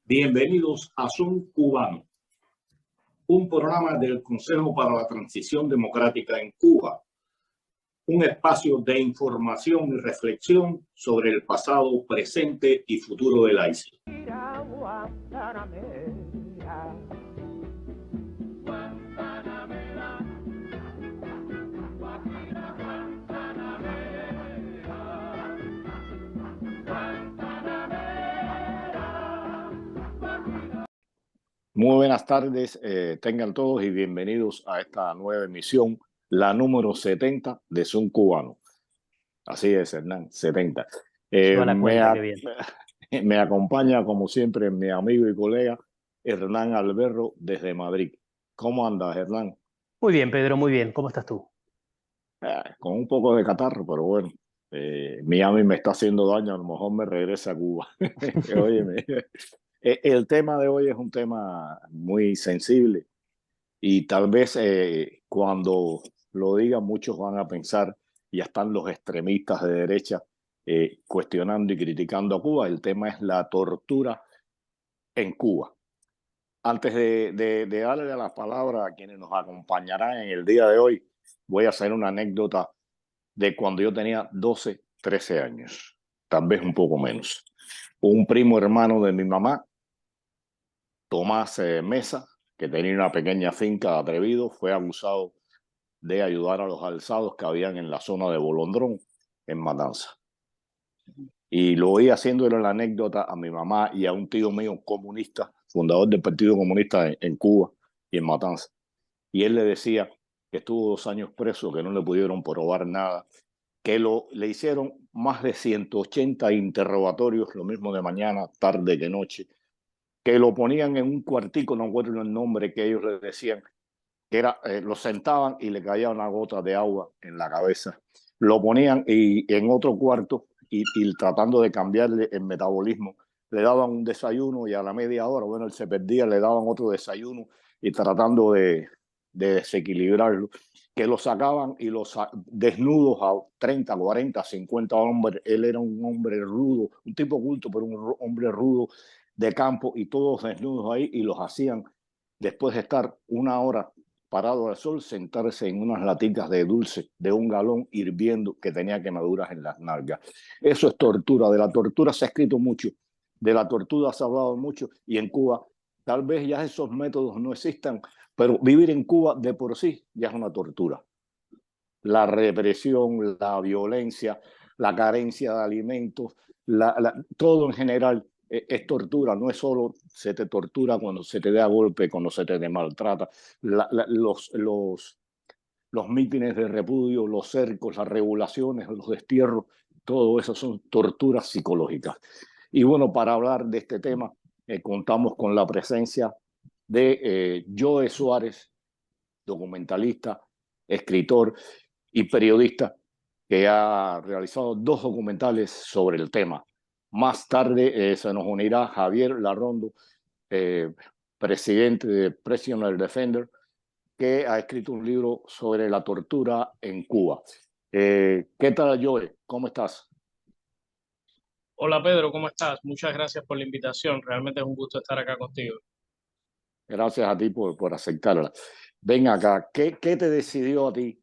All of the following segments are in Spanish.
Bienvenidos a Son Cubano, un programa del Consejo para la Transición Democrática en Cuba, un espacio de información y reflexión sobre el pasado, presente y futuro de la isla. Muy buenas tardes, tengan todos y bienvenidos a esta nueva emisión, la número 70 de Son Cubano. Así es, Hernán, 70. Me acompaña, como siempre, mi amigo y colega Hernán Alberro desde Madrid. ¿Cómo andas, Hernán? Muy bien, Pedro, muy bien. ¿Cómo estás tú? Con un poco de catarro, pero bueno. Miami me está haciendo daño, a lo mejor me regresa a Cuba. Óyeme. El tema de hoy es un tema muy sensible y tal vez cuando lo digan muchos van a pensar, ya están los extremistas de derecha cuestionando y criticando a Cuba. El tema es la tortura en Cuba. Antes de darle la palabra a quienes nos acompañarán en el día de hoy, voy a hacer una anécdota de cuando yo tenía 12, 13 años, tal vez un poco menos. Un primo hermano de mi mamá, Tomás Mesa, que tenía una pequeña finca de Atrevido, fue acusado de ayudar a los alzados que habían en la zona de Bolondrón, en Matanza. Y lo oí haciéndole la anécdota a mi mamá y a un tío mío comunista, fundador del Partido Comunista en Cuba y en Matanza. Y él le decía que estuvo 2 años preso, que no le pudieron probar nada, que le hicieron más de 180 interrogatorios, lo mismo de mañana, tarde que noche, que lo ponían en un cuartico, no recuerdo el nombre que ellos le decían, que era, lo sentaban y le caía una gota de agua en la cabeza. Lo ponían y en otro cuarto y tratando de cambiarle el metabolismo, le daban un desayuno y a la media hora, bueno, él se perdía, le daban otro desayuno y tratando de desequilibrarlo, que lo sacaban y los desnudos a 30, 40, 50 hombres. Él era un hombre rudo, un tipo culto, pero un hombre rudo de campo y todos desnudos ahí y los hacían, después de estar 1 hora parado al sol, sentarse en unas laticas de dulce de 1 galón hirviendo que tenía quemaduras en las nalgas. Eso es tortura. De la tortura se ha escrito mucho, de la tortura se ha hablado mucho y en Cuba tal vez ya esos métodos no existan, pero vivir en Cuba de por sí ya es una tortura. La represión, la violencia, la carencia de alimentos, todo en general es tortura. No es solo se te tortura cuando se te da golpe, cuando se te maltrata. Los mítines de repudio, los cercos, las regulaciones, los destierros, todo eso son torturas psicológicas. Y bueno, para hablar de este tema, contamos con la presencia de Joe Suárez, documentalista, escritor y periodista, que ha realizado 2 documentales sobre el tema. Más tarde se nos unirá Javier Larrondo, presidente de Prisoner Defender, que ha escrito un libro sobre la tortura en Cuba. ¿Qué tal, Joe? ¿Cómo estás? Hola, Pedro, ¿cómo estás? Muchas gracias por la invitación. Realmente es un gusto estar acá contigo. Gracias a ti por aceptarla. Ven acá, ¿qué te decidió a ti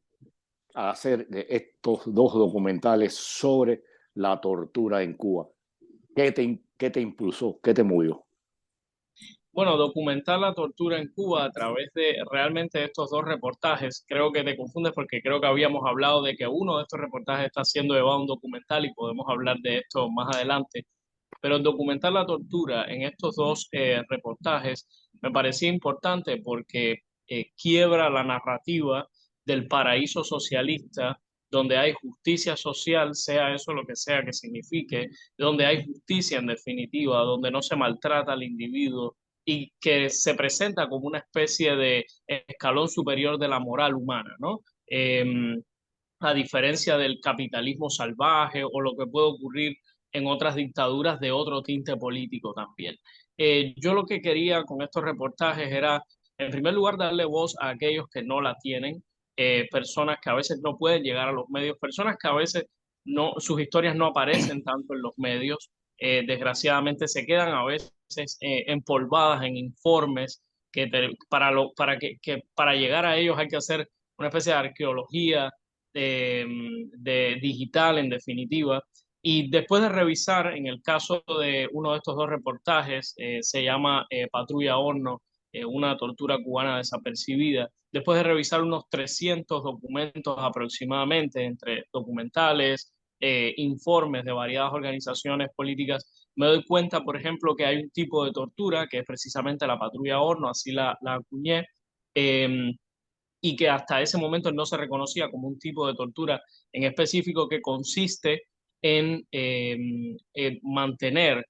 a hacer de estos 2 documentales sobre la tortura en Cuba? ¿Qué te impulsó? ¿Qué te movió? Bueno, documentar la tortura en Cuba a través de realmente estos 2 reportajes, creo que te confundes porque creo que habíamos hablado de que uno de estos reportajes está siendo llevado a un documental y podemos hablar de esto más adelante. Pero documentar la tortura en estos 2 reportajes me parecía importante porque quiebra la narrativa del paraíso socialista, donde hay justicia social, sea eso lo que sea que signifique, donde hay justicia en definitiva, donde no se maltrata al individuo y que se presenta como una especie de escalón superior de la moral humana, ¿no? a diferencia del capitalismo salvaje o lo que puede ocurrir en otras dictaduras de otro tinte político también. Yo lo que quería con estos reportajes era, en primer lugar, darle voz a aquellos que no la tienen, personas que a veces no pueden llegar a los medios, personas que a veces no, sus historias no aparecen tanto en los medios, desgraciadamente se quedan a veces empolvadas en informes para llegar a ellos hay que hacer una especie de arqueología de digital en definitiva. Y después de revisar, en el caso de uno de estos dos reportajes, se llama Patrulla Horno, una tortura cubana desapercibida. Después de revisar unos 300 documentos aproximadamente, entre documentales, informes de variadas organizaciones políticas, me doy cuenta, por ejemplo, que hay un tipo de tortura, que es precisamente la patrulla horno, así la acuñé, y que hasta ese momento no se reconocía como un tipo de tortura en específico que consiste en mantener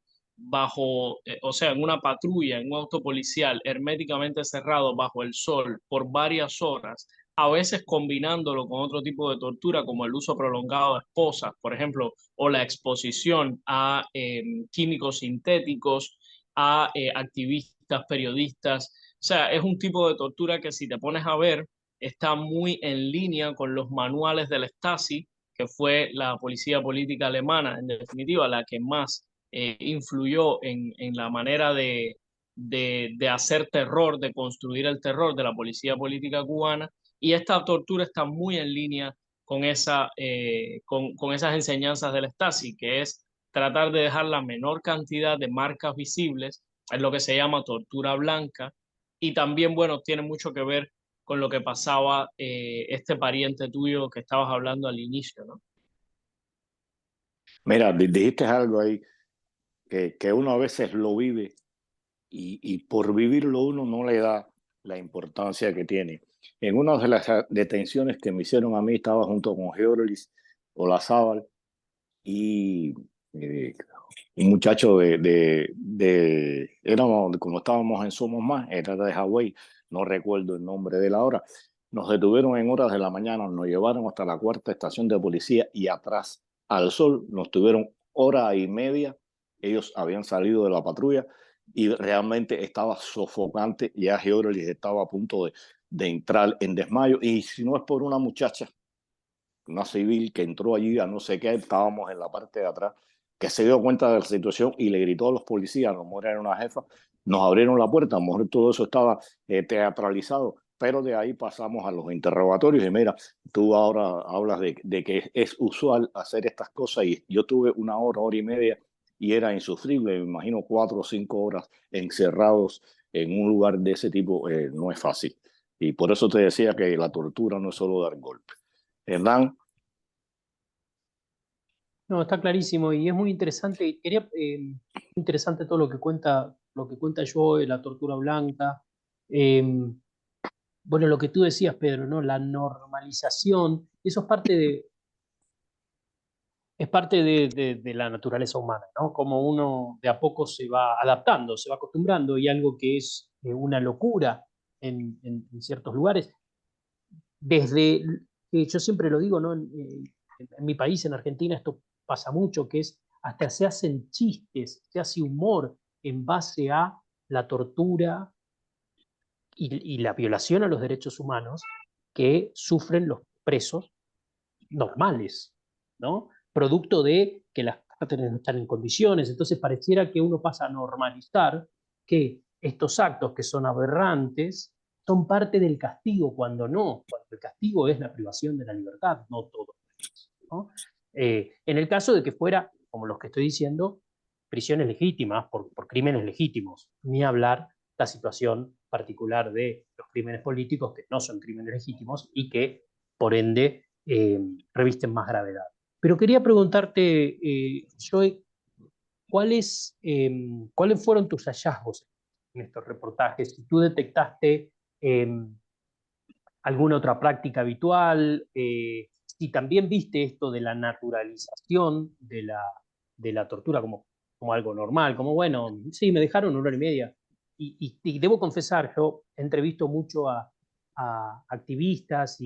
o sea, en una patrulla, en un auto policial herméticamente cerrado bajo el sol por varias horas, a veces combinándolo con otro tipo de tortura como el uso prolongado de esposas, por ejemplo, o la exposición a químicos sintéticos, a activistas, periodistas. O sea, es un tipo de tortura que si te pones a ver, está muy en línea con los manuales del Stasi, que fue la policía política alemana, en definitiva, la que más influyó en la manera de hacer terror, de construir el terror de la policía política cubana. Y esta tortura está muy en línea con esas enseñanzas del Stasi, que es tratar de dejar la menor cantidad de marcas visibles, es lo que se llama tortura blanca, y también, bueno, tiene mucho que ver con lo que pasaba este pariente tuyo que estabas hablando al inicio, ¿no? Mira, dijiste algo ahí que uno a veces lo vive y por vivirlo uno no le da la importancia que tiene. En una de las detenciones que me hicieron a mí estaba junto con Georges Olazábal y eh, un muchacho éramos, como estábamos en Somos Más, era de Hawái, no recuerdo el nombre de la hora. Nos detuvieron en horas de la mañana, nos llevaron hasta la cuarta estación de policía y atrás al sol nos tuvieron hora y media. Ellos habían salido de la patrulla y realmente estaba sofocante. Ya Georges estaba a punto de entrar en desmayo. Y si no es por una muchacha, una civil que entró allí a no sé qué, estábamos en la parte de atrás, que se dio cuenta de la situación y le gritó a los policías, a lo mejor era una jefa, nos abrieron la puerta, a lo mejor todo eso estaba teatralizado, pero de ahí pasamos a los interrogatorios y mira, tú ahora hablas de que es usual hacer estas cosas y yo tuve una hora, hora y media y era insufrible, me imagino 4 o 5 horas encerrados en un lugar de ese tipo, no es fácil. Y por eso te decía que la tortura no es solo dar golpes. Hernán. No, está clarísimo y es muy interesante. Quería, interesante todo lo que cuenta Joe, la tortura blanca. Eh, bueno, lo que tú decías, Pedro, ¿no? La normalización, eso es parte de la naturaleza humana, ¿no? Como uno de a poco se va adaptando, se va acostumbrando y algo que es una locura en ciertos lugares. Desde, yo siempre lo digo, ¿no? En mi país, en Argentina, esto pasa mucho, que es hasta se hacen chistes, se hace humor en base a la tortura y la violación a los derechos humanos que sufren los presos normales, ¿no? Producto de que las cárceles no están en condiciones. Entonces pareciera que uno pasa a normalizar que estos actos que son aberrantes son parte del castigo, cuando no, cuando el castigo es la privación de la libertad, no todo, ¿no? En el caso de que fuera, como los que estoy diciendo, prisiones legítimas por crímenes legítimos, ni hablar la situación particular de los crímenes políticos que no son crímenes legítimos y que, por ende, revisten más gravedad. Pero quería preguntarte, Joe, ¿cuáles fueron tus hallazgos en estos reportajes? Si tú detectaste alguna otra práctica habitual, si también viste esto de la naturalización de la tortura como algo normal, como bueno, sí, me dejaron 1 hora y media. Y debo confesar, yo he entrevisto mucho a activistas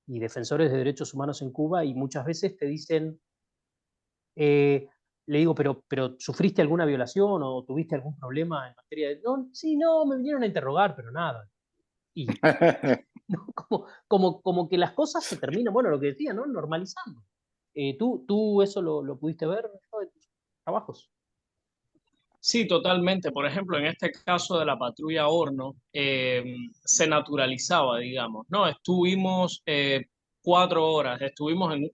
y defensores de derechos humanos en Cuba y muchas veces te dicen, eh, le digo, pero ¿sufriste alguna violación o tuviste algún problema en materia de... No, sí, no, me vinieron a interrogar, pero nada. Y ¿no? Como que las cosas se terminan, bueno, lo que decía, ¿no? Normalizando. ¿Tú eso lo pudiste ver, ¿no? En tus trabajos? Sí, totalmente. Por ejemplo, en este caso de la patrulla Horno, se naturalizaba, digamos, ¿no? Estuvimos 4 horas,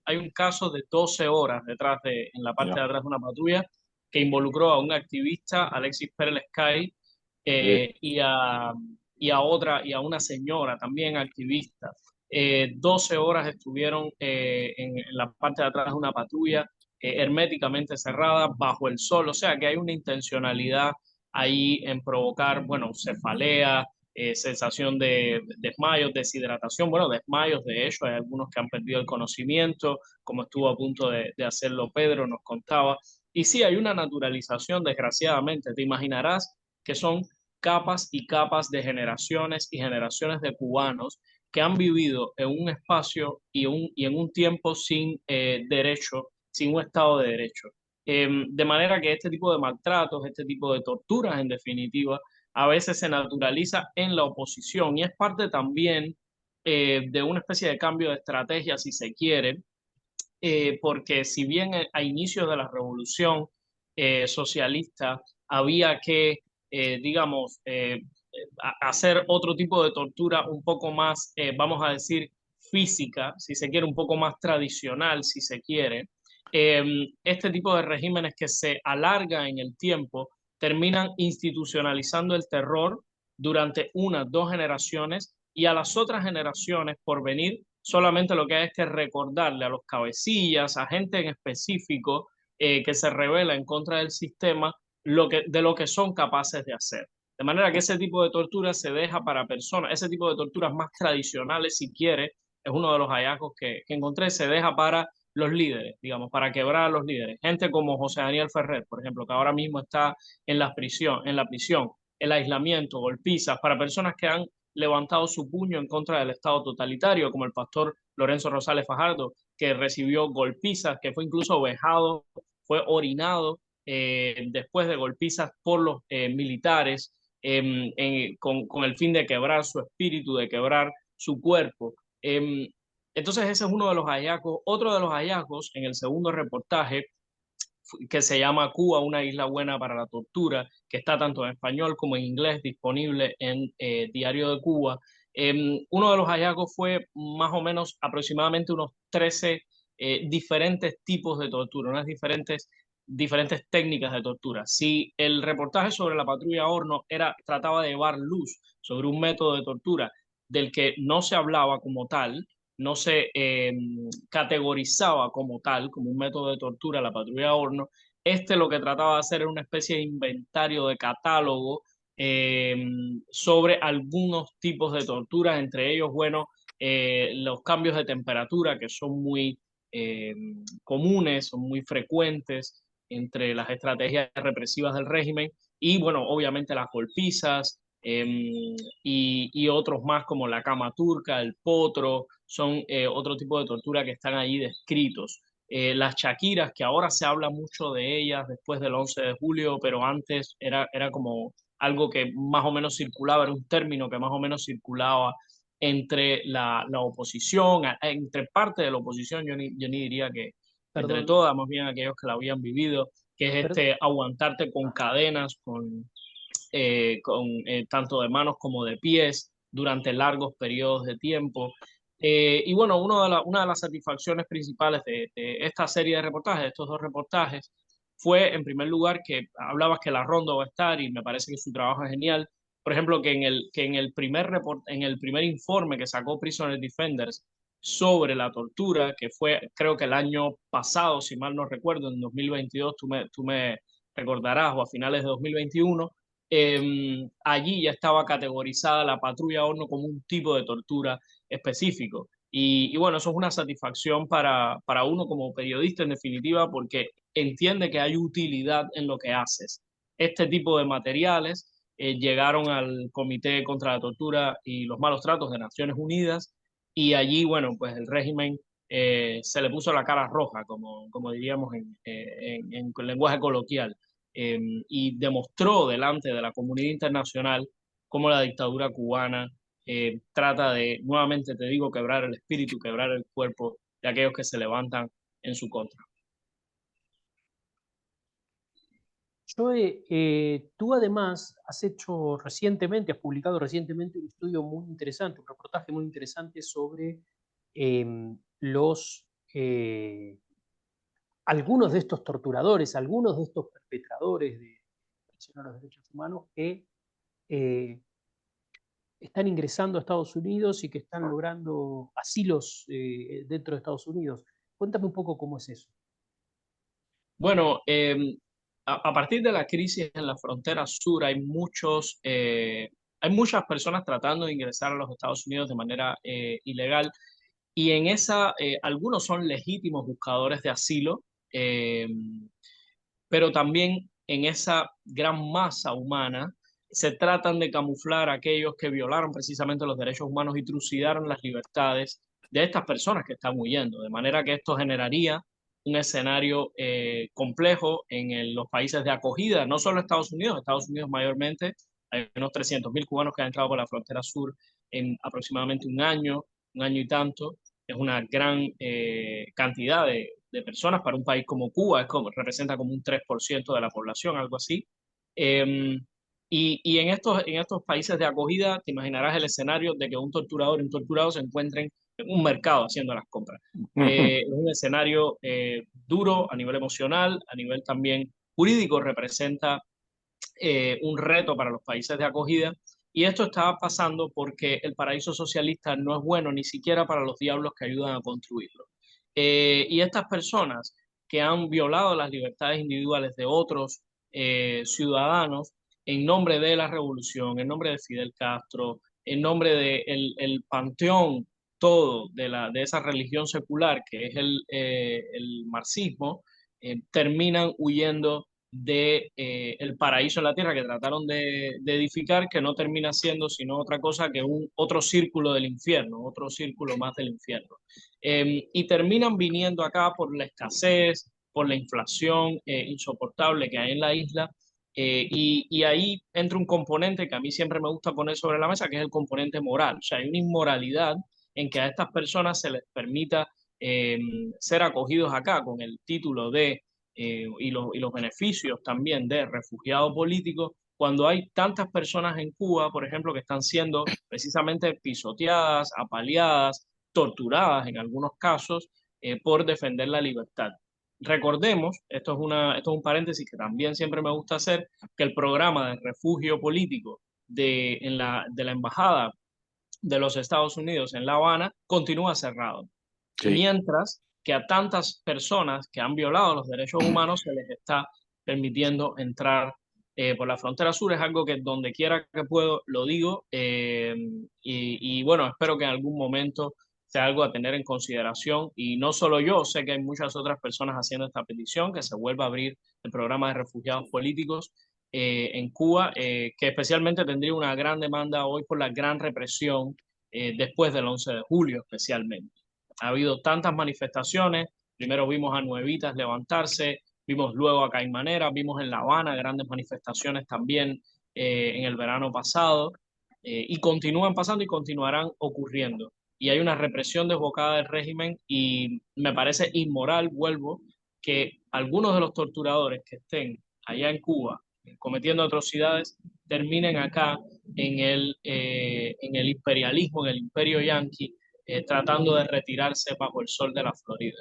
hay un caso de 12 horas en la parte Ya, de atrás de una patrulla que involucró a un activista, Alexis Pérez Sky, sí. y a una señora también activista. 12 horas estuvieron en la parte de atrás de una patrulla herméticamente cerrada, bajo el sol, o sea que hay una intencionalidad ahí en provocar, bueno, cefalea, sensación de desmayos, deshidratación, bueno, desmayos de hecho, hay algunos que han perdido el conocimiento, como estuvo a punto de hacerlo Pedro, nos contaba, y sí, hay una naturalización, desgraciadamente, te imaginarás que son capas y capas de generaciones y generaciones de cubanos que han vivido en un espacio y en un tiempo sin derecho, sin un Estado de Derecho. De manera que este tipo de maltratos, este tipo de torturas, en definitiva, a veces se naturaliza en la oposición y es parte también de una especie de cambio de estrategia, si se quiere, porque si bien a inicios de la revolución socialista había que, digamos, hacer otro tipo de tortura un poco más, vamos a decir, física, si se quiere, un poco más tradicional, si se quiere, este tipo de regímenes que se alargan en el tiempo terminan institucionalizando el terror durante unas 2 generaciones y a las otras generaciones por venir solamente lo que hay es que recordarle a los cabecillas, a gente en específico que se revela en contra del sistema, de lo que son capaces de hacer. De manera que ese tipo de tortura se deja para personas, ese tipo de torturas más tradicionales, si quiere, es uno de los hallazgos que encontré, se deja para los líderes, digamos, para quebrar a los líderes. Gente como José Daniel Ferrer, por ejemplo, que ahora mismo está en la prisión, el aislamiento, golpizas, para personas que han levantado su puño en contra del Estado totalitario, como el pastor Lorenzo Rosales Fajardo, que recibió golpizas, que fue incluso vejado, fue orinado después de golpizas por los militares con el fin de quebrar su espíritu, de quebrar su cuerpo. Entonces ese es uno de los hallazgos. Otro de los hallazgos en el segundo reportaje que se llama Cuba, una isla buena para la tortura, que está tanto en español como en inglés disponible en Diario de Cuba. Uno de los hallazgos fue más o menos aproximadamente unos 13 diferentes tipos de tortura, unas diferentes técnicas de tortura. Si el reportaje sobre la patrulla Horno trataba de llevar luz sobre un método de tortura del que no se hablaba como tal, no se categorizaba como tal, como un método de tortura, la patrulla Horno. Lo que trataba de hacer era una especie de inventario, de catálogo eh, sobre algunos tipos de torturas, entre ellos, bueno, los cambios de temperatura que son muy eh, comunes, son muy frecuentes entre las estrategias represivas del régimen y, bueno, obviamente las golpizas, y otros más como la cama turca, el potro, son otro tipo de tortura que están allí descritos. Las chaquiras, que ahora se habla mucho de ellas después del 11 de julio, pero antes era como algo que más o menos circulaba, era un término que más o menos circulaba entre la oposición, entre parte de la oposición, yo ni diría que entre Perdón, todas, más bien aquellos que la habían vivido, que es perdón. aguantarte con cadenas, tanto de manos como de pies durante largos periodos de tiempo. Y bueno, una de las satisfacciones principales de esta serie de reportajes, de estos 2 reportajes, fue en primer lugar que hablabas que la Ronda va a estar y me parece que su trabajo es genial. Por ejemplo, en el primer informe que sacó Prisoner Defenders sobre la tortura, que fue creo que el año pasado, si mal no recuerdo, en 2022, tú me recordarás, o a finales de 2021, allí ya estaba categorizada la patrulla Horno como un tipo de tortura específico. Y bueno, eso es una satisfacción para uno como periodista, en definitiva, porque entiende que hay utilidad en lo que haces. Este tipo de materiales llegaron al Comité contra la Tortura y los Malos Tratos de Naciones Unidas y allí, bueno, pues el régimen se le puso la cara roja, como diríamos en lenguaje coloquial, y demostró delante de la comunidad internacional cómo la dictadura cubana trata de, nuevamente te digo, quebrar el espíritu, quebrar el cuerpo de aquellos que se levantan en su contra. Joe, tú además has hecho recientemente, has publicado recientemente un estudio muy interesante, un reportaje muy interesante sobre los algunos de estos torturadores, algunos de estos perpetradores de violación a los derechos humanos que están ingresando a Estados Unidos y que están logrando asilos dentro de Estados Unidos. Cuéntame un poco cómo es eso. Bueno, a partir de la crisis en la frontera sur hay muchas personas tratando de ingresar a los Estados Unidos de manera ilegal y en esa algunos son legítimos buscadores de asilo, eh, pero también en esa gran masa humana se tratan de camuflar a aquellos que violaron precisamente los derechos humanos y trucidaron las libertades de estas personas que están huyendo, de manera que esto generaría un escenario complejo en los países de acogida, no solo Estados Unidos mayormente, hay unos 300.000 cubanos que han entrado por la frontera sur en aproximadamente un año y tanto, es una gran cantidad de personas para un país como Cuba, representa como un 3% de la población, algo así. Eh, y en estos países de acogida, te imaginarás el escenario de que un torturador y un torturado se encuentren en un mercado haciendo las compras. Es un escenario duro a nivel emocional, a nivel también jurídico, representa un reto para los países de acogida. Y esto está pasando porque el paraíso socialista no es bueno ni siquiera para los diablos que ayudan a construirlo. Y estas personas que han violado las libertades individuales de otros ciudadanos en nombre de la revolución, en nombre de Fidel Castro, en nombre de el panteón todo de esa religión secular que es el marxismo, terminan huyendo de el paraíso en la tierra que trataron de edificar, que no termina siendo sino otra cosa que otro círculo del infierno, otro círculo más del infierno. Y terminan viniendo acá por la escasez, por la inflación insoportable que hay en la isla. Y ahí entra un componente que a mí siempre me gusta poner sobre la mesa, que es el componente moral. O sea, hay una inmoralidad en que a estas personas se les permita ser acogidos acá con el título de y los beneficios también de refugiado político, cuando hay tantas personas en Cuba, por ejemplo, que están siendo precisamente pisoteadas, apaleadas, torturadas en algunos casos por defender la libertad. Recordemos, esto es un paréntesis que también siempre me gusta hacer, que el programa de refugio político de la Embajada de los Estados Unidos en La Habana continúa cerrado. Sí. Mientras que a tantas personas que han violado los derechos humanos se les está permitiendo entrar por la frontera sur. Es algo que donde quiera que puedo lo digo y bueno, espero que en algún momento sea algo a tener en consideración y no solo yo, sé que hay muchas otras personas haciendo esta petición, que se vuelva a abrir el programa de refugiados políticos en Cuba, que especialmente tendría una gran demanda hoy por la gran represión después del 11 de julio especialmente. Ha habido tantas manifestaciones, primero vimos a Nuevitas levantarse, vimos luego a Caimanera, vimos en La Habana grandes manifestaciones también en el verano pasado, y continúan pasando y continuarán ocurriendo. Y hay una represión desbocada del régimen y me parece inmoral, vuelvo, que algunos de los torturadores que estén allá en Cuba cometiendo atrocidades terminen acá en el imperialismo, en el imperio yanqui, tratando de retirarse bajo el sol de la Florida.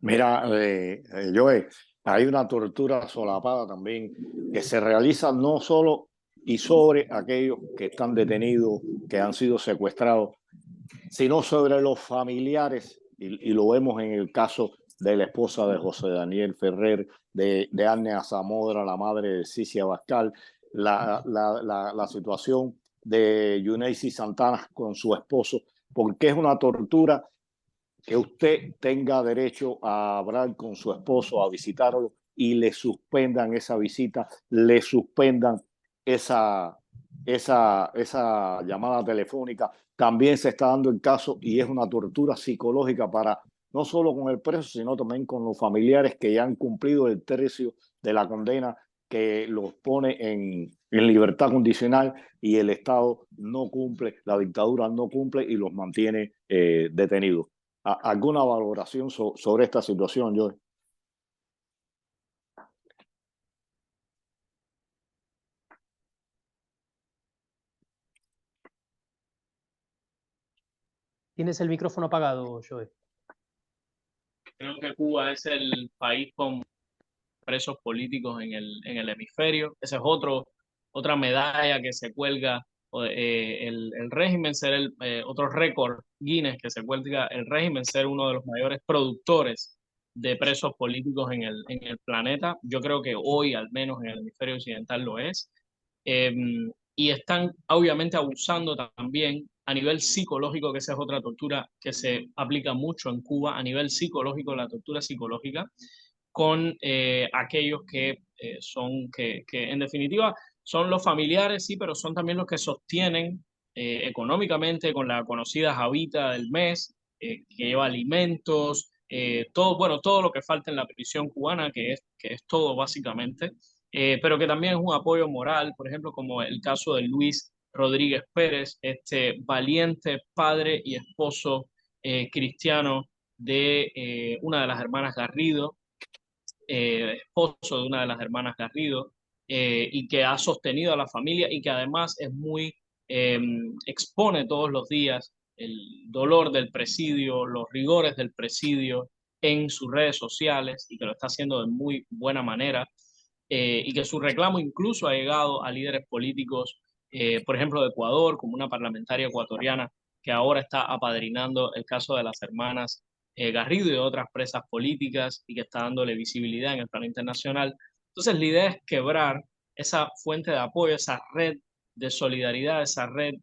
Mira, Joe, hay una tortura solapada también que se realiza no solo y sobre aquellos que están detenidos, que han sido secuestrados, sino sobre los familiares, y lo vemos en el caso de la esposa de José Daniel Ferrer, de Arne Zamora, la madre de Cicia Bascal, la situación de Yuneisi Santana con su esposo, porque es una tortura que usted tenga derecho a hablar con su esposo, a visitarlo y le suspendan esa visita, le suspendan esa esa llamada telefónica. También se está dando el caso y es una tortura psicológica para no solo con el preso, sino también con los familiares que ya han cumplido el tercio de la condena que los pone en libertad condicional y el Estado no cumple, la dictadura no cumple y los mantiene detenidos. ¿Alguna valoración sobre esta situación, Joe? Tienes el micrófono apagado, Joe. Creo que Cuba es el país con presos políticos en el hemisferio. Esa es otra medalla que se cuelga el régimen, ser otro récord Guinness que se cuelga el régimen, ser uno de los mayores productores de presos políticos en el planeta. Yo creo que hoy, al menos en el hemisferio occidental, lo es. Eh, y están obviamente abusando también a nivel psicológico, que esa es otra tortura que se aplica mucho en Cuba, a nivel psicológico, la tortura psicológica, con aquellos que en definitiva son los familiares, sí, pero son también los que sostienen económicamente con la conocida Javita del mes, que lleva alimentos, todo, bueno, todo lo que falta en la prisión cubana, que es todo básicamente, pero que también es un apoyo moral, por ejemplo, como el caso de Luis Rodríguez Pérez, este valiente padre y esposo cristiano de una de las hermanas Garrido, esposo de una de las hermanas Garrido, y que ha sostenido a la familia y que además es eh, expone todos los días el dolor del presidio, los rigores del presidio en sus redes sociales y que lo está haciendo de muy buena manera, y que su reclamo incluso ha llegado a líderes políticos, por ejemplo, de Ecuador, como una parlamentaria ecuatoriana que ahora está apadrinando el caso de las hermanas Garrido y de otras presas políticas y que está dándole visibilidad en el plano internacional. Entonces, la idea es quebrar esa fuente de apoyo, esa red de solidaridad, esa red,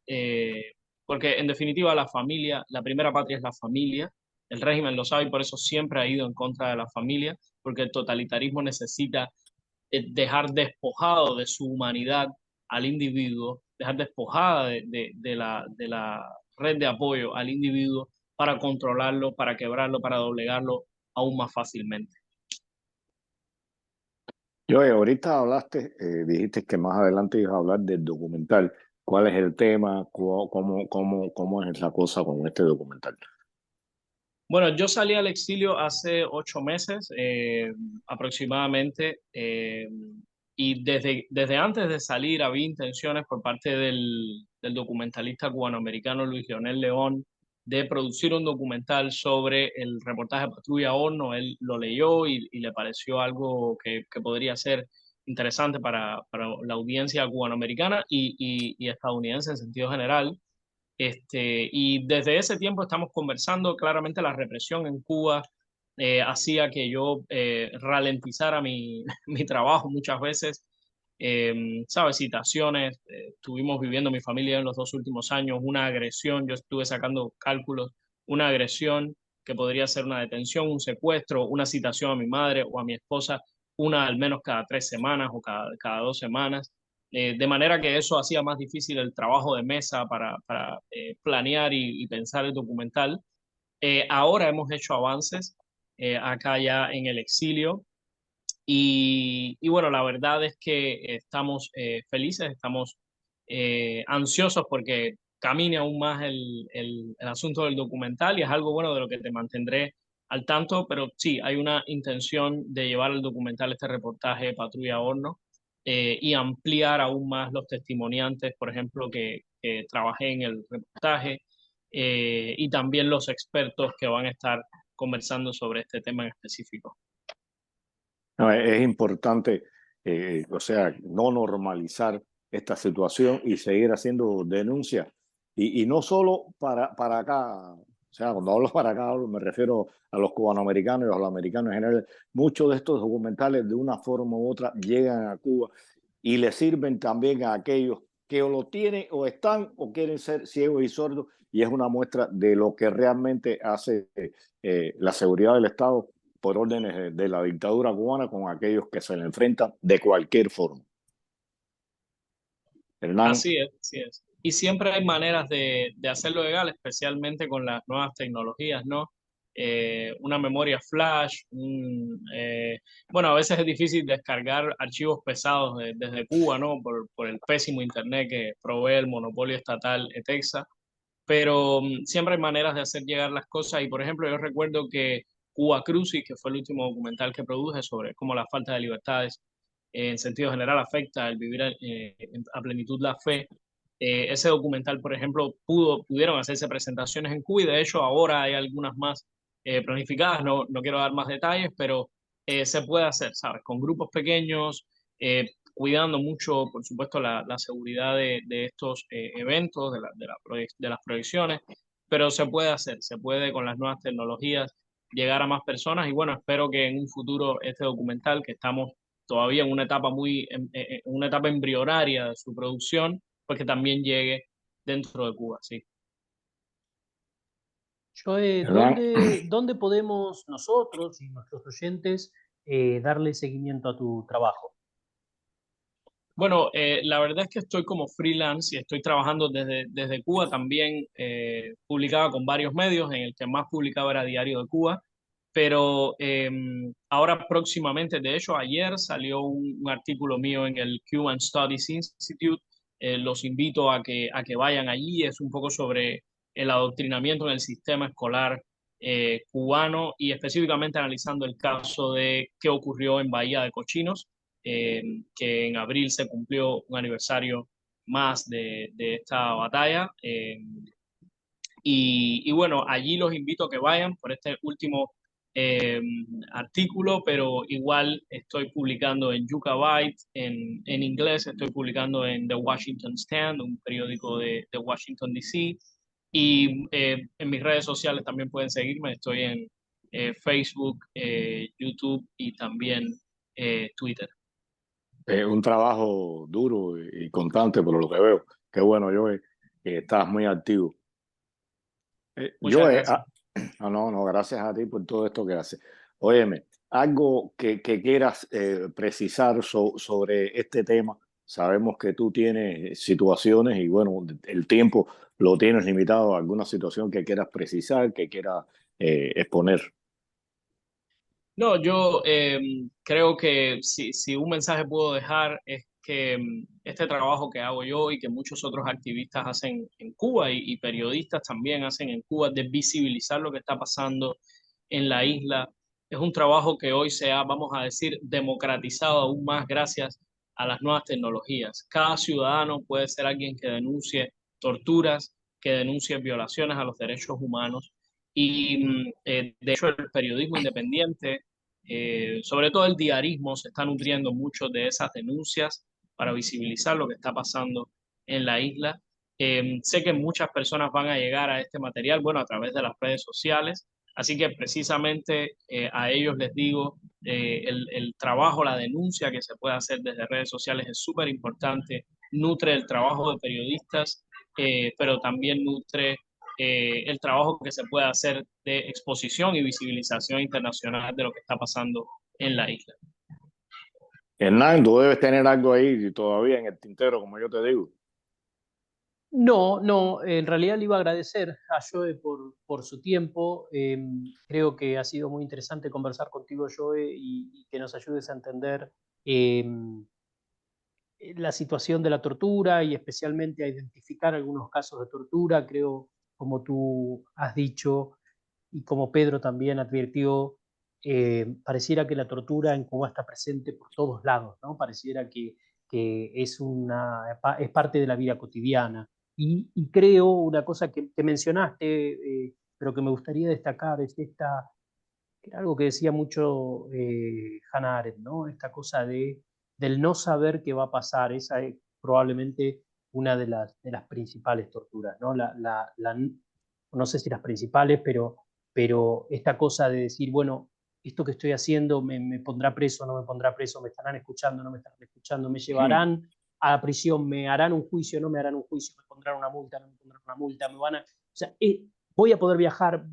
porque en definitiva la familia, la primera patria es la familia, el régimen lo sabe y por eso siempre ha ido en contra de la familia, porque el totalitarismo necesita dejar despojado de su humanidad al individuo, dejar despojada de la red de apoyo al individuo para controlarlo, para quebrarlo, para doblegarlo aún más fácilmente. Joey, ahorita hablaste, dijiste que más adelante ibas a hablar del documental. ¿Cuál es el tema? ¿Cómo es esa cosa con este documental? Bueno, yo salí al exilio hace 8 meses aproximadamente, y desde antes de salir había intenciones por parte del documentalista cubanoamericano Luis Leonel León de producir un documental sobre el reportaje Patrulla Horno. Él lo leyó y le pareció algo que podría ser interesante para la audiencia cubanoamericana y estadounidense en sentido general. Y desde ese tiempo estamos conversando. Claramente la represión en Cuba hacía que yo ralentizara mi trabajo muchas veces. ¿Sabes? Citaciones. Estuvimos viviendo mi familia en los 2 últimos años una agresión. Yo estuve sacando cálculos. Una agresión que podría ser una detención, un secuestro, una citación a mi madre o a mi esposa, una al menos cada 3 semanas o cada 2 semanas. De manera que eso hacía más difícil el trabajo de mesa para planear y pensar el documental. Ahora hemos hecho avances acá ya en el exilio y bueno, la verdad es que estamos felices, estamos ansiosos porque camine aún más el asunto del documental y es algo bueno de lo que te mantendré al tanto, pero sí, hay una intención de llevar el documental, este reportaje Patrulla Horno, y ampliar aún más los testimoniantes, por ejemplo, que trabajé en el reportaje, y también los expertos que van a estar conversando sobre este tema en específico. No, es importante, o sea, no normalizar esta situación y seguir haciendo denuncias. Y no solo para acá, o sea, cuando hablo para acá, me refiero a los cubanoamericanos y a los americanos en general. Muchos de estos documentales, de una forma u otra, llegan a Cuba y le sirven también a aquellos que o lo tienen o están o quieren ser ciegos y sordos. Y es una muestra de lo que realmente hace la seguridad del Estado por órdenes de la dictadura cubana con aquellos que se le enfrentan de cualquier forma. Hernán. Así es, así es. Y siempre hay maneras de hacerlo legal, especialmente con las nuevas tecnologías, ¿no? Una memoria flash, bueno, a veces es difícil descargar archivos pesados desde Cuba, ¿no? Por el pésimo internet que provee el monopolio estatal ETEXA, pero siempre hay maneras de hacer llegar las cosas y, por ejemplo, yo recuerdo que Cuba Crucis, que fue el último documental que produje sobre cómo la falta de libertades en sentido general afecta el vivir a plenitud la fe. Ese documental, por ejemplo, pudieron hacerse presentaciones en Cuba y de hecho ahora hay algunas más planificadas, no quiero dar más detalles, pero se puede hacer, ¿sabes? Con grupos pequeños, cuidando mucho, por supuesto, la seguridad de estos eventos, de las proyecciones, pero se puede hacer, se puede con las nuevas tecnologías llegar a más personas y bueno, espero que en un futuro este documental que estamos todavía en una etapa en una etapa embrionaria de su producción, pues que también llegue dentro de Cuba, sí. Joe, Hernán, ¿dónde podemos nosotros y nuestros oyentes darle seguimiento a tu trabajo? Bueno, la verdad es que estoy como freelance y estoy trabajando desde Cuba. También publicaba con varios medios, en el que más publicaba era Diario de Cuba, pero ahora próximamente, de hecho, ayer salió un artículo mío en el Cuban Studies Institute. Los invito a que vayan allí. Es un poco sobre el adoctrinamiento en el sistema escolar cubano y específicamente analizando el caso de qué ocurrió en Bahía de Cochinos, que en abril se cumplió un aniversario más de esta batalla. Y bueno, allí los invito a que vayan por este último eh, artículo, pero igual estoy publicando en Yucca Byte, en inglés, estoy publicando en The Washington Stand, un periódico de Washington, D.C. Y en mis redes sociales también pueden seguirme, estoy en Facebook, YouTube y también Twitter. un trabajo duro y constante por lo que veo. Qué bueno, Joe, que estás muy activo. Muchas Joe, gracias. no, gracias a ti por todo esto que haces. Óyeme, algo que quieras precisar sobre este tema. Sabemos que tú tienes situaciones y bueno, el tiempo lo tienes limitado. ¿Alguna situación que quieras precisar, que quieras exponer? No, yo creo que si un mensaje puedo dejar es que este trabajo que hago yo y que muchos otros activistas hacen en Cuba y periodistas también hacen en Cuba de visibilizar lo que está pasando en la isla, es un trabajo que hoy se ha, vamos a decir, democratizado aún más gracias a las nuevas tecnologías. Cada ciudadano puede ser alguien que denuncie torturas, que denuncie violaciones a los derechos humanos y de hecho el periodismo independiente, sobre todo el diarismo, se está nutriendo mucho de esas denuncias para visibilizar lo que está pasando en la isla. Sé que muchas personas van a llegar a este material, bueno, a través de las redes sociales, así que precisamente a ellos les digo, el trabajo, la denuncia que se puede hacer desde redes sociales es súper importante, nutre el trabajo de periodistas, pero también nutre el trabajo que se puede hacer de exposición y visibilización internacional de lo que está pasando en la isla. Hernán, tú debes tener algo ahí todavía en el tintero, como yo te digo. No, no, en realidad le iba a agradecer a Joe por su tiempo. Creo que ha sido muy interesante conversar contigo, Joe, y que nos ayudes a entender eh, la situación de la tortura y especialmente a identificar algunos casos de tortura. Creo, como tú has dicho y como Pedro también advirtió, pareciera que la tortura en Cuba está presente por todos lados, ¿no? Pareciera que es parte de la vida cotidiana. Y creo una cosa que mencionaste, pero que me gustaría destacar, es que era algo que decía mucho Hannah Arendt, ¿no? Esta cosa del no saber qué va a pasar. Esa es probablemente una de las principales torturas, ¿no? No sé si las principales, pero esta cosa de decir, bueno, esto que estoy haciendo me pondrá preso, no me pondrá preso, me estarán escuchando, no me estarán escuchando, me llevarán a la prisión, me harán un juicio, no me harán un juicio, me pondrán una multa, no me pondrán una multa, me van a... O sea, voy a poder viajar,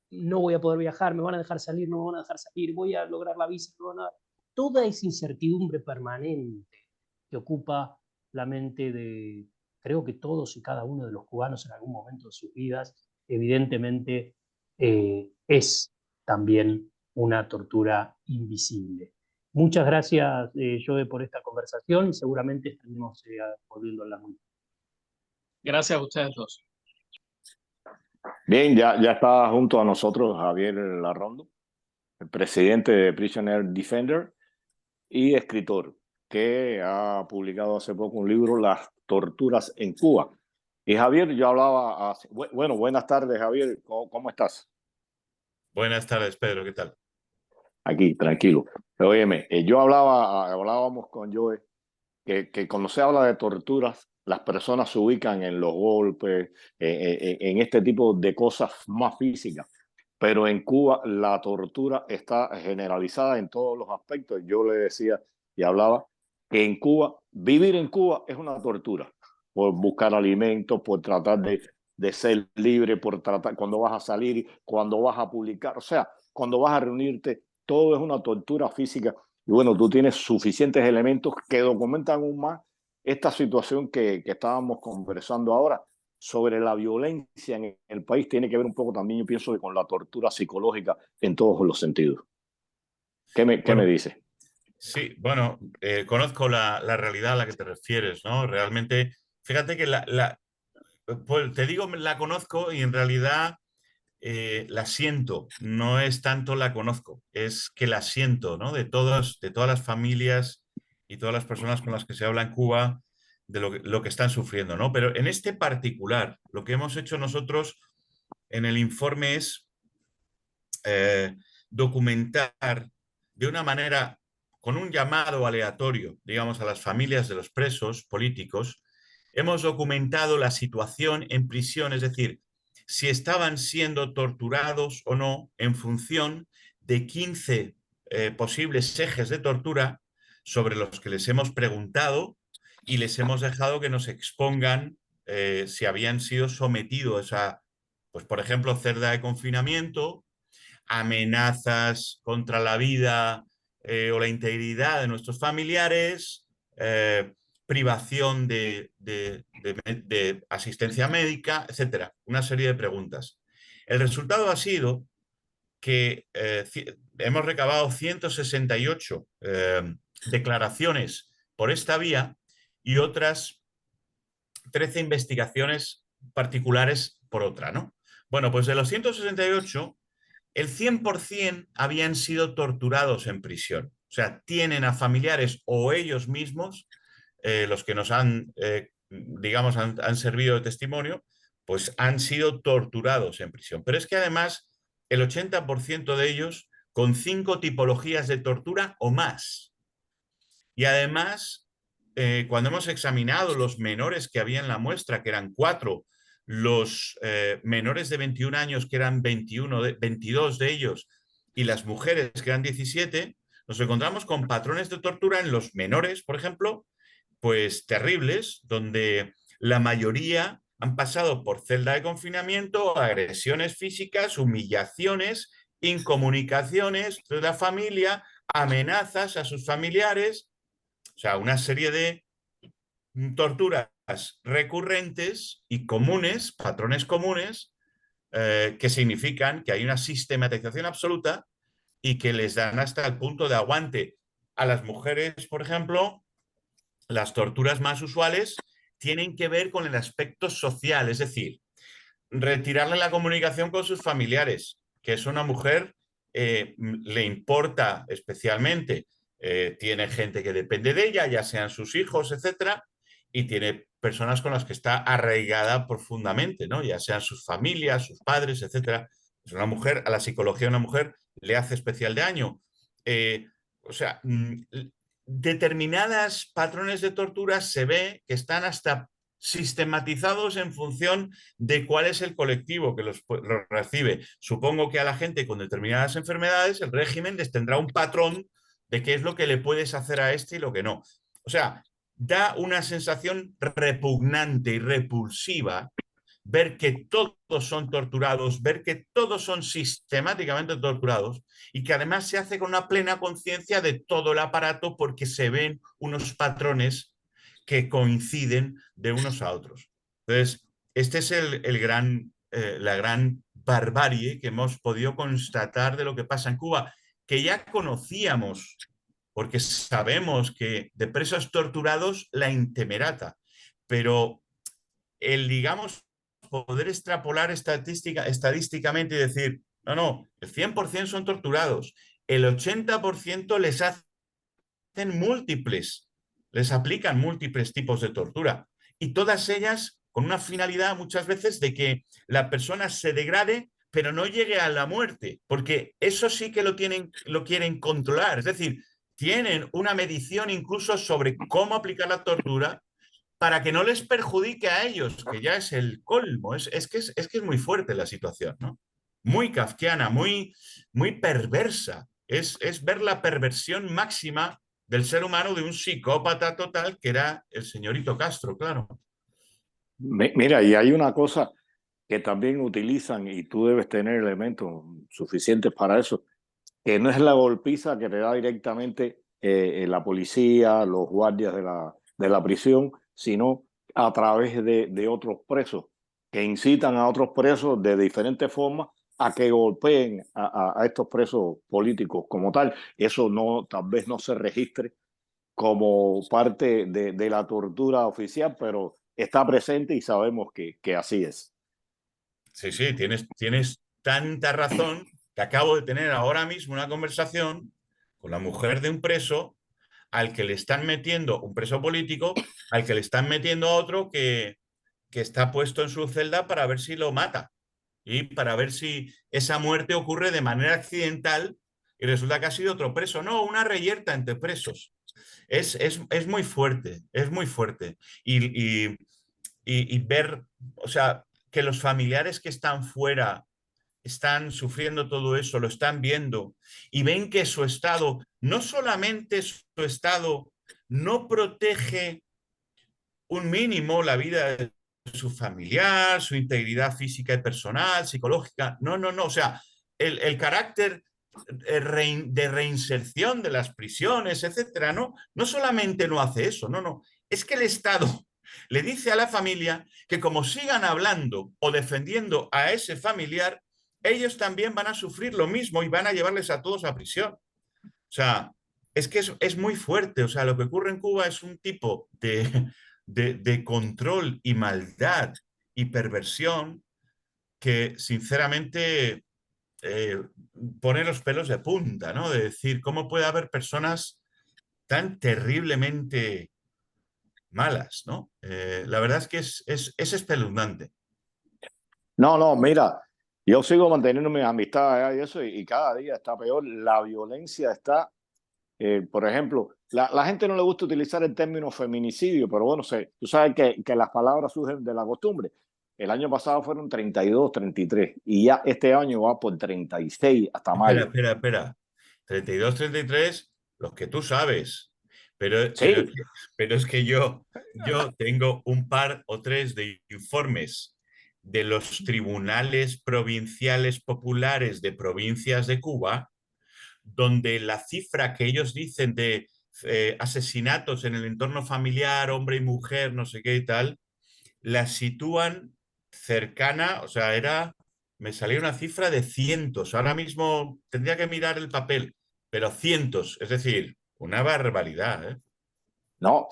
no voy a poder viajar, me van a dejar salir, no me van a dejar salir, voy a lograr la visa, no van a... Toda esa incertidumbre permanente que ocupa la mente de, creo que todos y cada uno de los cubanos en algún momento de sus vidas, evidentemente es también una tortura invisible. Muchas gracias, Joe, por esta conversación y seguramente estaremos volviendo a hablar muy. Gracias a ustedes dos. Bien, ya está junto a nosotros Javier Larrondo, el presidente de Prisoner Defender y escritor, que ha publicado hace poco un libro, Las torturas en Cuba. Y Javier, yo hablaba, bueno, buenas tardes Javier, ¿cómo estás? Buenas tardes, Pedro, ¿qué tal? Aquí, tranquilo. Óyeme, hablábamos con Joe que cuando se habla de torturas, las personas se ubican en los golpes, en este tipo de cosas más físicas. Pero en Cuba la tortura está generalizada en todos los aspectos. Yo le decía y hablaba que en Cuba, vivir en Cuba es una tortura, por buscar alimentos, por tratar de ser libre, por tratar cuando vas a salir, cuando vas a publicar, o sea, cuando vas a reunirte, todo es una tortura física. Y bueno, tú tienes suficientes elementos que documentan aún más esta situación que estábamos conversando ahora sobre la violencia en el país. Tiene que ver un poco también, yo pienso, que con la tortura psicológica en todos los sentidos. ¿Qué me dice? Sí, bueno, conozco la realidad a la que te refieres, ¿no? Realmente, fíjate que pues te digo, la conozco y en realidad la siento. No es tanto la conozco, es que la siento, ¿no? De todas las familias y todas las personas con las que se habla en Cuba, de lo que están sufriendo, ¿no? Pero en este particular, lo que hemos hecho nosotros en el informe es documentar de una manera, con un llamado aleatorio, digamos, a las familias de los presos políticos, hemos documentado la situación en prisión, es decir, si estaban siendo torturados o no en función de 15 posibles ejes de tortura sobre los que les hemos preguntado y les hemos dejado que nos expongan si habían sido sometidos a, pues por ejemplo, celda de confinamiento, amenazas contra la vida o la integridad de nuestros familiares, privación de asistencia médica, etcétera. Una serie de preguntas. El resultado ha sido que hemos recabado 168 declaraciones por esta vía y otras 13 investigaciones particulares por otra, ¿no? Bueno, pues de los 168, el 100% habían sido torturados en prisión. O sea, tienen a familiares o ellos mismos, los que nos han, digamos, han servido de testimonio, pues han sido torturados en prisión. Pero es que además el 80% de ellos con 5 tipologías de tortura o más. Y además, cuando hemos examinado los menores que había en la muestra, que eran 4, los menores de 21 años, que eran 22 de ellos, y las mujeres, que eran 17, nos encontramos con patrones de tortura en los menores, por ejemplo, pues terribles, donde la mayoría han pasado por celda de confinamiento, agresiones físicas, humillaciones, incomunicaciones de la familia, amenazas a sus familiares, o sea, una serie de torturas recurrentes y comunes, patrones comunes, que significan que hay una sistematización absoluta y que les dan hasta el punto de aguante. A las mujeres, por ejemplo, las torturas más usuales tienen que ver con el aspecto social, es decir, retirarle la comunicación con sus familiares, que es una mujer, le importa especialmente, tiene gente que depende de ella, ya sean sus hijos, etcétera, y tiene personas con las que está arraigada profundamente, ¿no? Ya sean sus familias, sus padres, etcétera. Es una mujer, a la psicología de una mujer le hace especial daño. O sea, determinadas patrones de tortura se ve que están hasta sistematizados en función de cuál es el colectivo que los recibe. Supongo que a la gente con determinadas enfermedades el régimen les tendrá un patrón de qué es lo que le puedes hacer a este y lo que no. O sea, da una sensación repugnante y repulsiva ver que todos son torturados, ver que todos son sistemáticamente torturados y que además se hace con una plena conciencia de todo el aparato porque se ven unos patrones que coinciden de unos a otros. Entonces, este es la gran barbarie que hemos podido constatar de lo que pasa en Cuba, que ya conocíamos, porque sabemos que de presos torturados la intemerata, pero digamos, poder extrapolar estadísticamente y decir, no, el 100% son torturados, el 80% les hacen les aplican múltiples tipos de tortura, y todas ellas con una finalidad muchas veces de que la persona se degrade pero no llegue a la muerte, porque eso sí que lo quieren controlar, es decir, tienen una medición incluso sobre cómo aplicar la tortura para que no les perjudique a ellos, que ya es el colmo. Es que es muy fuerte la situación, ¿no? Muy kafkiana, muy perversa. Es ver la perversión máxima del ser humano, de un psicópata total que era el señorito Castro, claro. Mira, y hay una cosa que también utilizan, y tú debes tener elementos suficientes para eso, que no es la golpiza que te da directamente la policía, los guardias de la prisión, sino a través de otros presos, que incitan a otros presos de diferentes formas a que golpeen a estos presos políticos como tal. Eso no, tal vez no se registre como parte de la tortura oficial, pero está presente y sabemos que así es. Sí, sí, tienes tanta razón que acabo de tener ahora mismo una conversación con la mujer de un preso al que le están metiendo, un preso político, al que le están metiendo a otro que está puesto en su celda para ver si lo mata y para ver si esa muerte ocurre de manera accidental y resulta que ha sido otro preso. No, una reyerta entre presos. Es muy fuerte, es muy fuerte. Y ver, o sea, que los familiares que están fuera están sufriendo todo eso, lo están viendo y ven que su estado, no solamente su estado no protege un mínimo la vida de su familiar, su integridad física y personal, psicológica, no, o sea, el carácter de reinserción de las prisiones, etcétera, no solamente no hace eso, es que el Estado le dice a la familia que como sigan hablando o defendiendo a ese familiar, ellos también van a sufrir lo mismo y van a llevarles a todos a prisión. O sea, es que es muy fuerte. O sea, lo que ocurre en Cuba es un tipo de control y maldad y perversión que sinceramente pone los pelos de punta, ¿no? De decir, ¿cómo puede haber personas tan terriblemente malas, ¿no? La verdad es que es espeluznante. No, mira, yo sigo manteniendo mis amistades y eso, y cada día está peor. La violencia está, por ejemplo, la gente no le gusta utilizar el término feminicidio, pero bueno, tú sabes que las palabras surgen de la costumbre. El año pasado fueron 32, 33, y ya este año va por 36 hasta mayo. Espera. 32, 33, los que tú sabes. Sí, Pero es que yo tengo un par o tres de informes de los tribunales provinciales populares de provincias de Cuba, donde la cifra que ellos dicen de asesinatos en el entorno familiar, hombre y mujer, no sé qué y tal, la sitúan cercana, o sea, me salía una cifra de cientos. Ahora mismo tendría que mirar el papel, pero cientos, es decir, una barbaridad, ¿eh? no,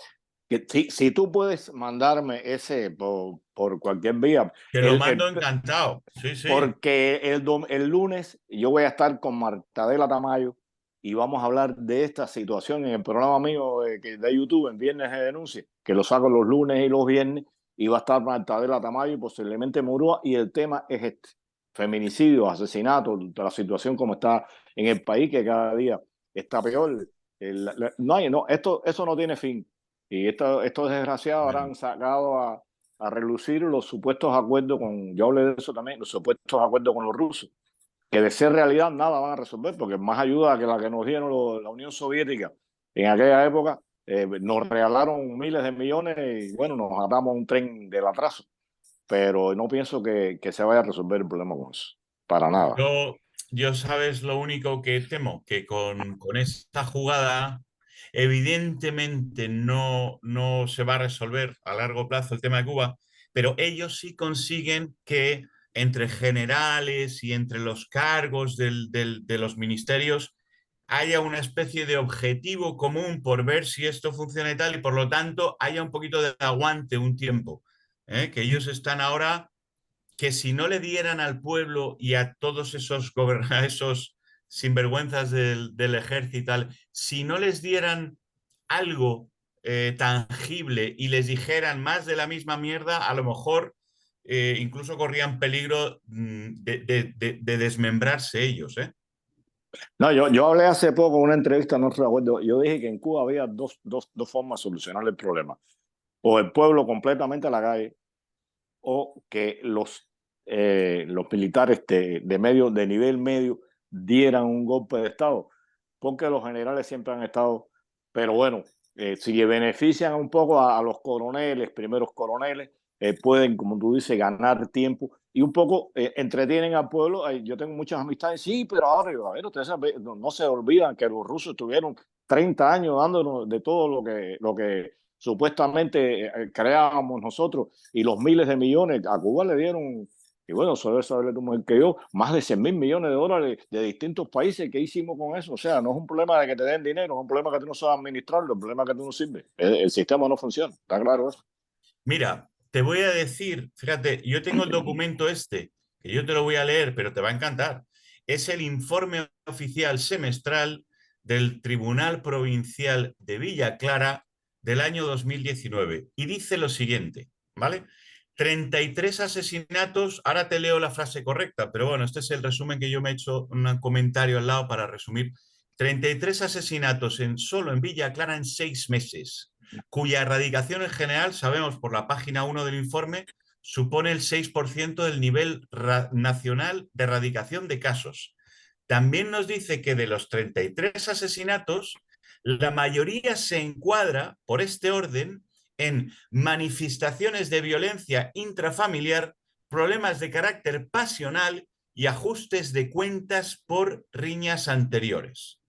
que si tú puedes mandarme ese por cualquier vía, Te lo mando encantado, sí, sí. porque el lunes yo voy a estar con Martadela Tamayo y vamos a hablar de esta situación en el programa mío de YouTube en Viernes de Denuncia, que lo saco los lunes y los viernes, y va a estar Martadela Tamayo y posiblemente Murúa, y el tema es este: feminicidios, asesinatos, la situación como está en el país, que cada día está peor. Eso no tiene fin. Y estos desgraciados Bueno, habrán sacado a relucir los supuestos acuerdos yo hablé de eso también, los supuestos acuerdos con los rusos, que de ser realidad nada van a resolver, porque más ayuda que la que nos dieron la Unión Soviética en aquella época, nos regalaron miles de millones y bueno, nos atamos a un tren del atraso, pero no pienso que se vaya a resolver el problema con eso, para nada. yo sabes lo único que temo, que con esta jugada Evidentemente no se va a resolver a largo plazo el tema de Cuba, pero ellos sí consiguen que entre generales y entre los cargos de los ministerios haya una especie de objetivo común por ver si esto funciona y tal, y por lo tanto haya un poquito de aguante un tiempo, ¿eh? Que ellos están ahora, que si no le dieran al pueblo y a todos esos, esos sinvergüenzas del ejército y tal, si no les dieran algo tangible y les dijeran más de la misma mierda, a lo mejor incluso corrían peligro de desmembrarse ellos, ¿eh? No, yo hablé hace poco en una entrevista, no recuerdo, yo dije que en Cuba había dos formas de solucionar el problema. O el pueblo completamente a la calle, o que los militares de nivel medio dieran un golpe de Estado, porque los generales siempre han estado, pero bueno, si benefician un poco a los coroneles, primeros coroneles, pueden, como tú dices, ganar tiempo y un poco entretienen al pueblo. Yo tengo muchas amistades, sí, pero ahora, a ver, ustedes no se olvidan que los rusos tuvieron 30 años dándonos de todo lo que supuestamente creábamos nosotros, y los miles de millones a Cuba le dieron, y bueno, sobre saberle tú mejor que yo, más de 100.000 millones de dólares de distintos países. ¿Qué hicimos con eso? O sea, no es un problema de que te den dinero, es un problema que tú no sabes administrarlo, es un problema que tú no sirves. El sistema no funciona, está claro eso. Mira, te voy a decir, fíjate, yo tengo el documento este, que yo te lo voy a leer, pero te va a encantar. Es el informe oficial semestral del Tribunal Provincial de Villa Clara del año 2019. Y dice lo siguiente, ¿vale? 33 asesinatos, ahora te leo la frase correcta, pero bueno, este es el resumen que yo me he hecho, un comentario al lado para resumir. 33 asesinatos solo en Villa Clara en 6 meses, cuya erradicación en general, sabemos por la página 1 del informe, supone el 6% del nivel nacional de erradicación de casos. También nos dice que de los 33 asesinatos, la mayoría se encuadra, por este orden, en manifestaciones de violencia intrafamiliar, problemas de carácter pasional y ajustes de cuentas por riñas anteriores.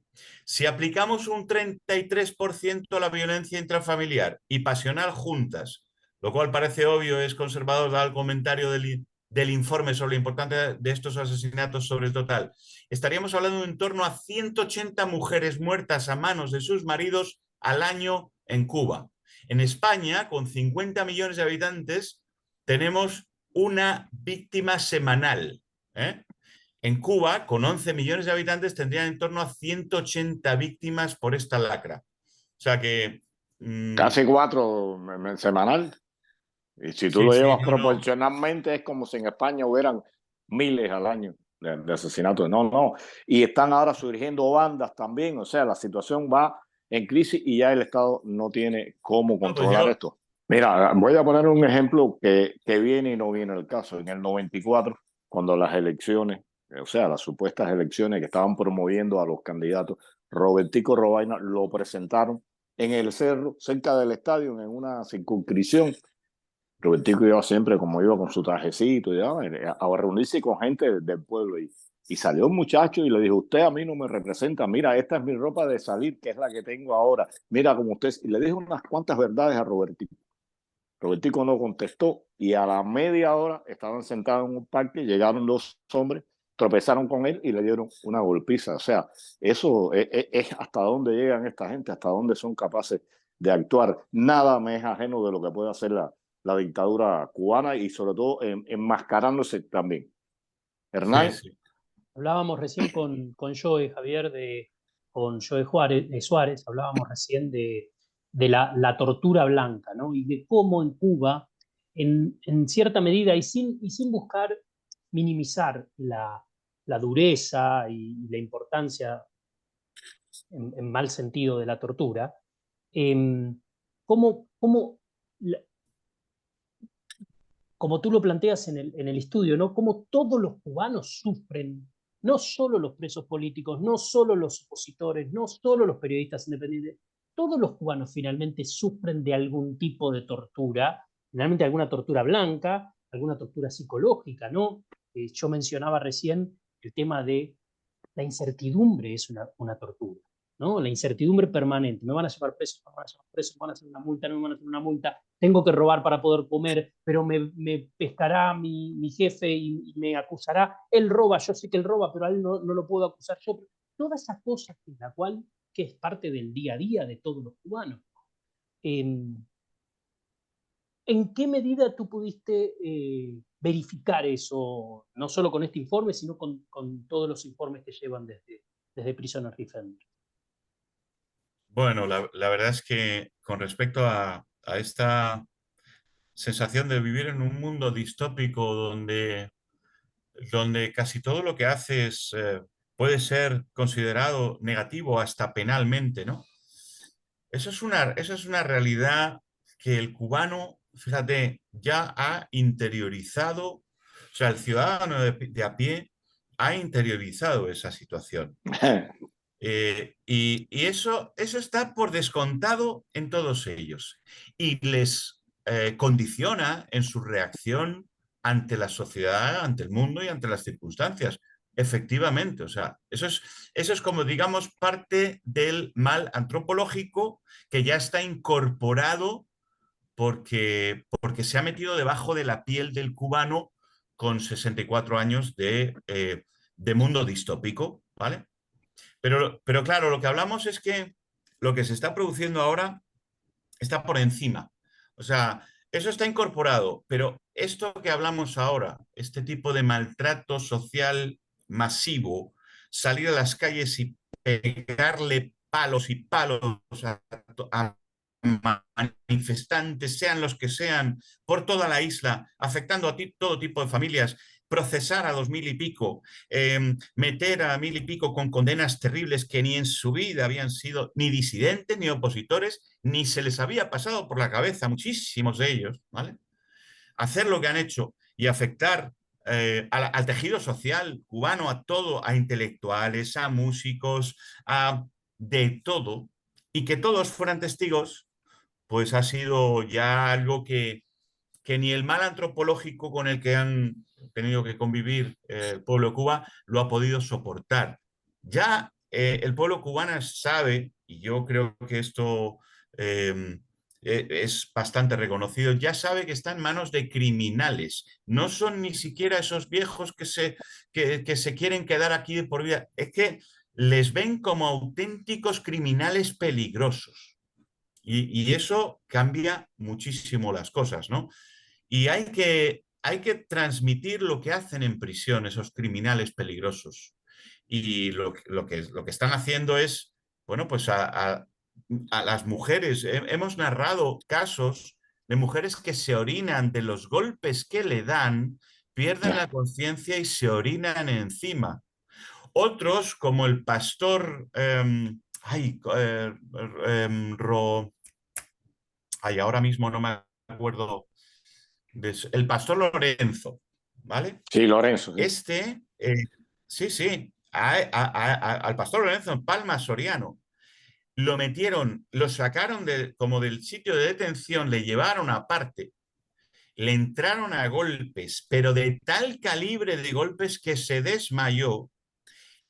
Si aplicamos un 33% a la violencia intrafamiliar y pasional juntas, lo cual parece obvio, es conservador, dado el comentario del informe sobre lo importante de estos asesinatos sobre el total, estaríamos hablando de en torno a 180 mujeres muertas a manos de sus maridos al año en Cuba. En España, con 50 millones de habitantes, tenemos una víctima semanal, ¿eh? En Cuba, con 11 millones de habitantes, tendrían en torno a 180 víctimas por esta lacra. O sea que... Casi 4 semanal. Y si tú sí, lo sí, llevas no. proporcionalmente, es como si en España hubieran miles al año de asesinatos. No, no. Y están ahora surgiendo bandas también. O sea, la situación va en crisis y ya el Estado no tiene cómo No, pues controlar esto. Mira, voy a poner un ejemplo que viene y no viene el caso. En el 94, cuando las elecciones, o sea, las supuestas elecciones que estaban promoviendo a los candidatos, Robertico Robaina lo presentaron en el cerro, cerca del estadio, en una circunscripción. Robertico iba siempre, como iba con su trajecito, a reunirse con gente del pueblo. Y salió un muchacho y le dijo: usted a mí no me representa, mira, esta es mi ropa de salir, que es la que tengo ahora, mira como usted. Y le dijo unas cuantas verdades a Robertico. Robertico no contestó, y a la media hora estaban sentados en un parque, llegaron 2 hombres, tropezaron con él y le dieron una golpiza. O sea, eso es hasta dónde llegan esta gente, hasta dónde son capaces de actuar. Nada me es ajeno de lo que puede hacer la dictadura cubana, y sobre todo enmascarándose también. Sí, Hernán. sí. Hablábamos recién con Joe, Javier, con Joe Suárez, hablábamos recién de la tortura blanca, ¿no? Y de cómo en Cuba, en cierta medida, y sin buscar minimizar la dureza y la importancia en mal sentido de la tortura, cómo como tú lo planteas en el estudio, ¿no? Cómo todos los cubanos sufren, no solo los presos políticos, no solo los opositores, no solo los periodistas independientes, todos los cubanos finalmente sufren de algún tipo de tortura, finalmente alguna tortura blanca, alguna tortura psicológica, ¿no? Yo mencionaba recién el tema de la incertidumbre es una tortura. ¿no? La incertidumbre permanente. Me van a llevar preso, me van a llevar preso, me van a hacer una multa, no me van a hacer una multa. Tengo que robar para poder comer, pero me pescará mi jefe y me acusará. Él roba, yo sé que él roba, pero a él no lo puedo acusar yo. Todas esas cosas que es parte del día a día de todos los cubanos. ¿En qué medida tú pudiste verificar eso, no solo con este informe, sino con todos los informes que llevan desde Prisoner Defender? Bueno, la verdad es que con respecto a esta sensación de vivir en un mundo distópico donde casi todo lo que haces puede ser considerado negativo hasta penalmente, ¿no? Eso es una realidad que el cubano, fíjate, ya ha interiorizado, o sea, el ciudadano de a pie ha interiorizado esa situación. Y eso está por descontado en todos ellos y les condiciona en su reacción ante la sociedad, ante el mundo y ante las circunstancias. Efectivamente, o sea, eso es como, digamos, parte del mal antropológico que ya está incorporado porque se ha metido debajo de la piel del cubano con 64 años de mundo distópico, ¿vale? Pero claro, lo que hablamos es que lo que se está produciendo ahora está por encima. O sea, eso está incorporado, pero esto que hablamos ahora, este tipo de maltrato social masivo, salir a las calles y pegarle palos y palos a manifestantes, sean los que sean, por toda la isla, afectando a todo tipo de familias, procesar a 2000 y pico, meter a 1000 y pico con condenas terribles que ni en su vida habían sido ni disidentes, ni opositores, ni se les había pasado por la cabeza, muchísimos de ellos, ¿vale? Hacer lo que han hecho y afectar al tejido social cubano, a todo, a intelectuales, a músicos, de todo, y que todos fueran testigos, pues ha sido ya algo que ni el mal antropológico con el que han tenido que convivir el pueblo de Cuba lo ha podido soportar. Ya el pueblo cubano sabe, y yo creo que esto es bastante reconocido, ya sabe que está en manos de criminales. No son ni siquiera esos viejos que se quieren quedar aquí de por vida. Es que les ven como auténticos criminales peligrosos. Y eso cambia muchísimo las cosas, ¿no? Y hay que transmitir lo que hacen en prisión esos criminales peligrosos. Y lo que están haciendo es, bueno, pues a las mujeres. Hemos narrado casos de mujeres que se orinan de los golpes que le dan, pierden la conciencia y se orinan encima. Otros, como el pastor, ahora mismo no me acuerdo, el pastor Lorenzo, ¿vale? Sí, Lorenzo. Sí. Sí, al pastor Lorenzo en Palma Soriano lo metieron, lo sacaron como del sitio de detención, le llevaron aparte, le entraron a golpes, pero de tal calibre de golpes que se desmayó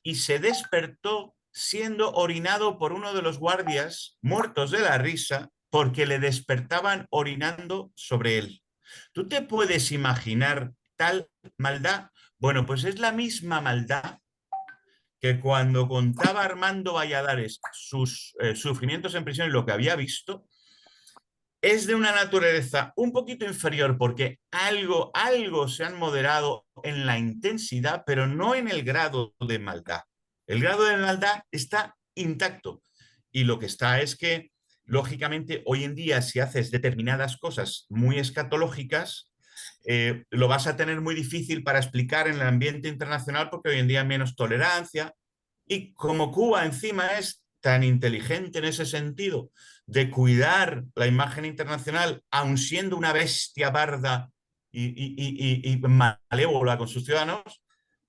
y se despertó siendo orinado por uno de los guardias, muertos de la risa, porque le despertaban orinando sobre él. ¿Tú te puedes imaginar tal maldad? Bueno, pues es la misma maldad que cuando contaba Armando Valladares sus sufrimientos en prisión y lo que había visto, es de una naturaleza un poquito inferior porque algo se han moderado en la intensidad, pero no en el grado de maldad. El grado de maldad está intacto y lo que está es que, lógicamente, hoy en día si haces determinadas cosas muy escatológicas, lo vas a tener muy difícil para explicar en el ambiente internacional porque hoy en día hay menos tolerancia y como Cuba encima es tan inteligente en ese sentido de cuidar la imagen internacional, aun siendo una bestia parda y malévola con sus ciudadanos,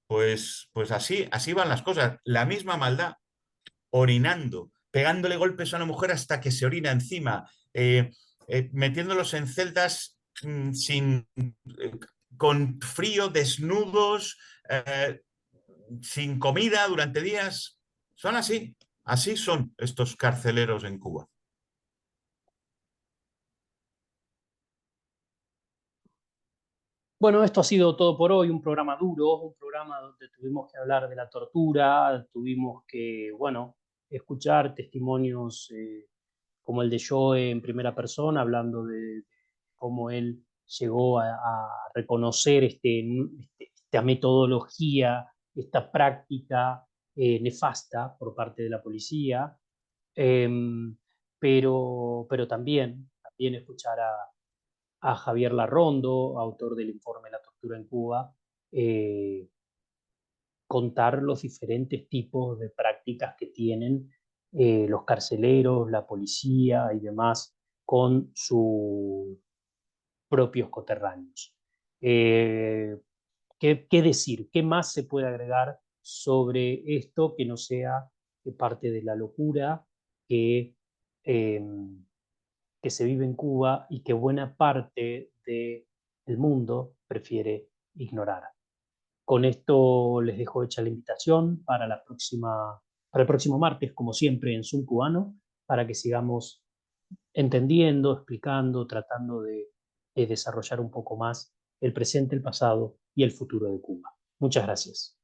pues así van las cosas. La misma maldad, orinando, pegándole golpes a una mujer hasta que se orina encima, metiéndolos en celdas con frío, desnudos, sin comida durante días. Son así. Así son estos carceleros en Cuba. Bueno, esto ha sido todo por hoy, un programa duro, un programa donde tuvimos que hablar de la tortura, tuvimos que, bueno, escuchar testimonios como el de Joe en primera persona, hablando de cómo él llegó a reconocer esta metodología, esta práctica nefasta por parte de la policía, pero también escuchar a Javier Larrondo, autor del informe La tortura en Cuba, eh, contar los diferentes tipos de prácticas que tienen los carceleros, la policía y demás con sus propios coterráneos. ¿Qué decir? ¿Qué más se puede agregar sobre esto que no sea parte de la locura que, eh, que se vive en Cuba y que buena parte del mundo prefiere ignorar? Con esto les dejo hecha la invitación para para el próximo martes, como siempre, en Zoom Cubano, para que sigamos entendiendo, explicando, tratando de desarrollar un poco más el presente, el pasado y el futuro de Cuba. Muchas gracias.